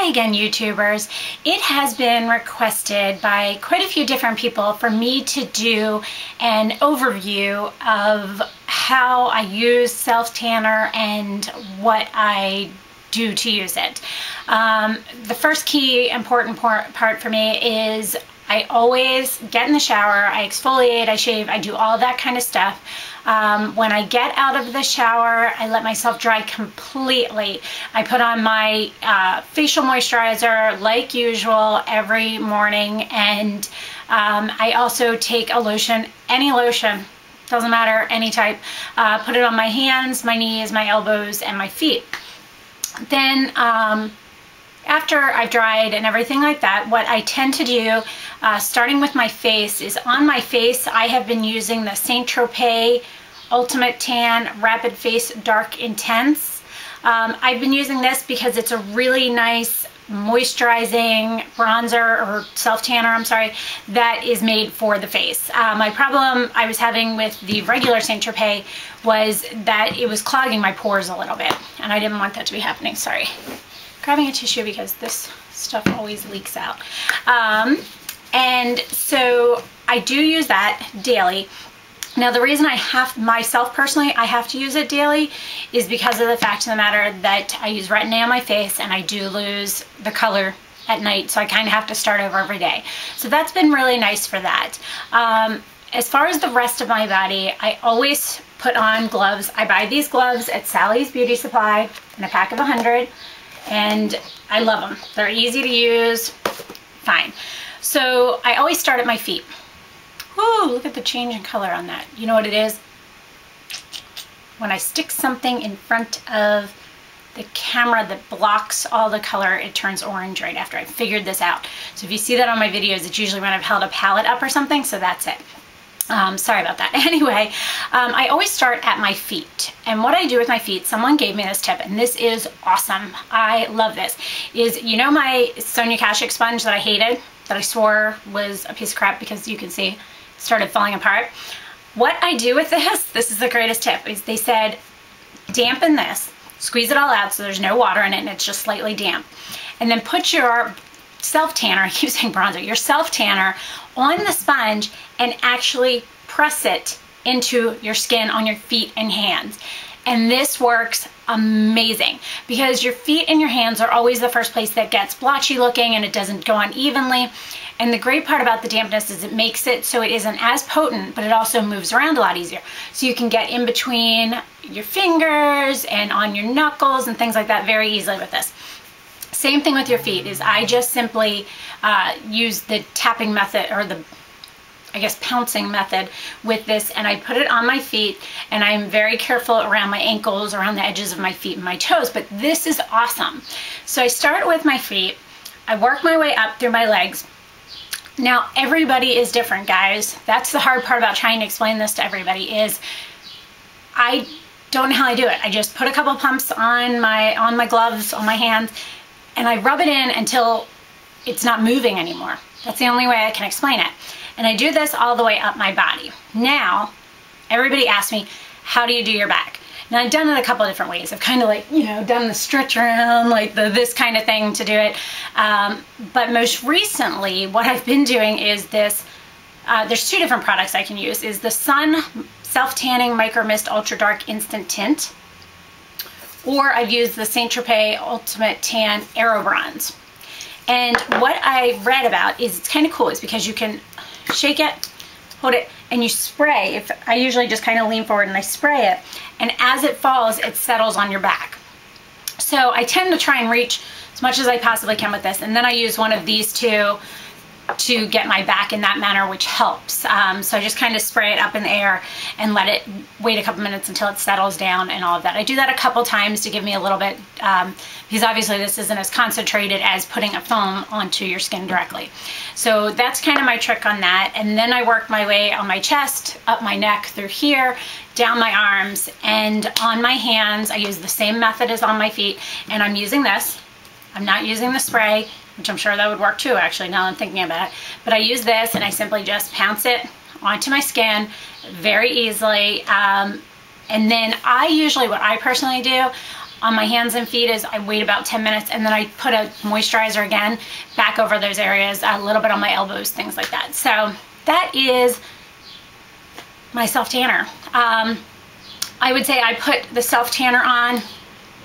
Hi again, YouTubers. It has been requested by quite a few different people for me to do an overview of how I use self-tanner and what I do to use it. The first key important part for me is I always get in the shower, I exfoliate, I shave, I do all that kind of stuff. When I get out of the shower, I let myself dry completely. I put on my facial moisturizer like usual every morning, and I also take a lotion, any lotion, doesn't matter, any type. Put it on my hands, my knees, my elbows, and my feet. Then after I've dried and everything like that, what I tend to do, starting with my face, is on my face I have been using the St. Tropez Ultimate Tan Rapid Face Dark Intense. I've been using this because it's a really nice moisturizing bronzer, or self-tanner, I'm sorry, that is made for the face. My problem I was having with the regular St. Tropez was that it was clogging my pores a little bit, and I didn't want that to be happening. Sorry. Grabbing a tissue because this stuff always leaks out. And so I do use that daily. Now, the reason I have, myself personally, I have to use it daily is because of the fact of the matter that I use Retin-A on my face and I do lose the color at night, so I kind of have to start over every day. So that's been really nice for that. As far as the rest of my body, I always put on gloves. I buy these gloves at Sally's Beauty Supply in a pack of 100. And I love them. They're easy to use, fine. So I always start at my feet. Whoo, look at the change in color on that. You know what it is? When I stick something in front of the camera that blocks all the color, it turns orange right after I figured this out. So if you see that on my videos, it's usually when I've held a palette up or something, so that's it. Sorry about that. Anyway, I always start at my feet. And what I do with my feet, someone gave me this tip, and this is awesome. I love this. Is, you know, my Sonia Kashuk sponge that I hated, that I swore was a piece of crap because you can see it started falling apart? What I do with this is the greatest tip, is they said dampen this, squeeze it all out so there's no water in it and it's just slightly damp. And then put your self-tanner, I keep saying bronzer, your self-tanner on the sponge and actually press it into your skin on your feet and hands. And this works amazing because your feet and your hands are always the first place that gets blotchy looking and it doesn't go on evenly. And the great part about the dampness is it makes it so it isn't as potent, but it also moves around a lot easier. So you can get in between your fingers and on your knuckles and things like that very easily with this. Same thing with your feet, is I just simply use the tapping method, or the, I guess, pouncing method with this, and I put it on my feet, and I'm very careful around my ankles, around the edges of my feet and my toes, but this is awesome. So I start with my feet, I work my way up through my legs. Now, everybody is different, guys. That's the hard part about trying to explain this to everybody, is I don't know how I do it. I just put a couple pumps on my gloves, on my hands, and I rub it in until it's not moving anymore. That's the only way I can explain it. And I do this all the way up my body. Now, everybody asks me, how do you do your back? Now, I've done it a couple of different ways. I've kind of, like, you know, done the stretch around, like this kind of thing to do it. But most recently, what I've been doing is this, there's two different products I can use, is the Sun Self-Tanning Micro Mist Ultra Dark Instant Tint, or I've used the St. Tropez Ultimate Tan Aero Bronze. And what I read about is, it's kind of cool, is because you can shake it, hold it, and you spray. If I usually just kind of lean forward and I spray it, and as it falls, it settles on your back. So I tend to try and reach as much as I possibly can with this, and then I use one of these two to get my back in that manner, which helps. So I just kind of spray it up in the air and let it wait a couple minutes until it settles down and all of that. I do that a couple times to give me a little bit, because obviously this isn't as concentrated as putting a foam onto your skin directly. So that's kind of my trick on that. And then I work my way on my chest, up my neck, through here, down my arms, and on my hands. I use the same method as on my feet, and I'm using this. I'm not using the spray, which I'm sure that would work too, actually, now I'm thinking about it. But I use this, and I simply just pounce it onto my skin very easily. And then I usually, what I personally do, on my hands and feet is I wait about 10 minutes and then I put a moisturizer again back over those areas, a little bit on my elbows, things like that. So that is my self tanner. I would say I put the self tanner on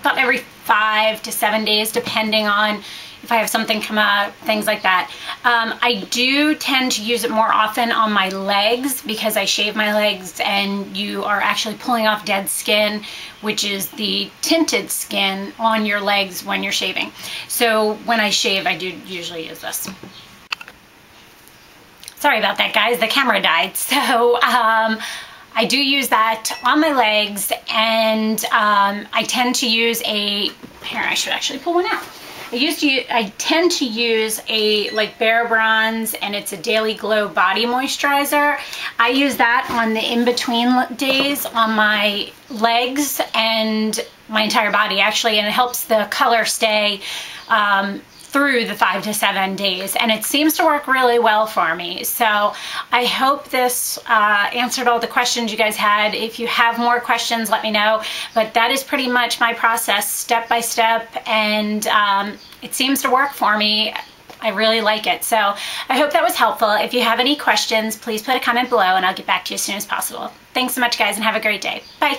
about every 5 to 7 days, depending on if I have something come up, things like that. I do tend to use it more often on my legs because I shave my legs and you are actually pulling off dead skin, which is the tinted skin on your legs when you're shaving. So when I shave, I do usually use this. Sorry about that, guys, the camera died. So I do use that on my legs, and I tend to use a, here, I should actually pull one out. I tend to use a like Bare Bronze, and it's a Daily Glow body moisturizer. I use that on the in-between days on my legs and my entire body actually, and it helps the color stay through the 5 to 7 days, and it seems to work really well for me. So I hope this answered all the questions you guys had. If you have more questions, let me know, but that is pretty much my process step by step, and it seems to work for me. I really like it. So I hope that was helpful. If you have any questions, please put a comment below and I'll get back to you as soon as possible. Thanks so much, guys, and have a great day. Bye.